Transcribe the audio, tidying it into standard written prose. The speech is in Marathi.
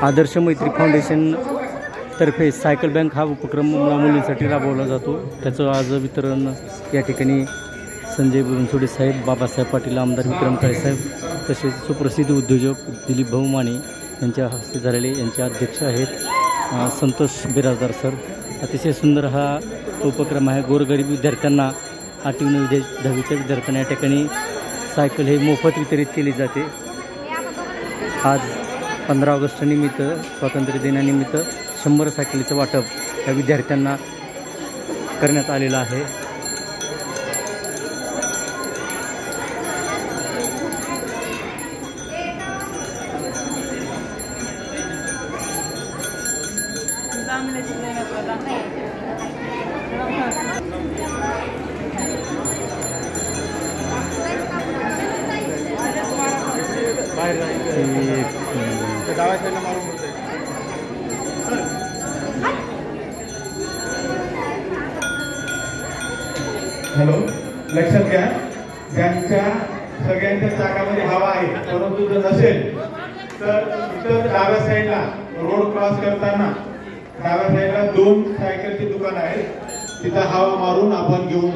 आदर्श मैत्री फाउंडेशन तर्फे सायकल बँक हा उपक्रम मुलींसाठी राबवला जातो। त्याचं आज वितरण या ठिकाणी संजय बनसोडे साहेब, बाबासाहेब पाटील, आमदार विक्रम काळेसाहेब तसेच सुप्रसिद्ध उद्योजक दिलीप भाऊ माने यांच्या हस्ते झालेले। यांचे अध्यक्ष आहेत संतोष बिराजदार सर। अतिशय सुंदर हा उपक्रम आहे। गोरगरीब विद्यार्थ्यांना 8वी 9वी 10वीच्या विद्यार्थ्यांना या ठिकाणी सायकल हे मोफत वितरित केली जाते। आज 15 ऑगस्ट निमित्त, स्वातंत्र्य दिनानिमित्त 100 सायकलीचं वाटप या विद्यार्थ्यांना करण्यात आलेलं आहे। हॅलो, लक्षात घ्या, ज्यांच्या सगळ्यांच्या चाकामध्ये हवा आहे परंतु जर नसेल तर इतर डाव्या साईडला रोड क्रॉस करताना डाव्या साईडला 2 सायकलची दुकान आहेत, तिथं हवा मारून आपण घेऊन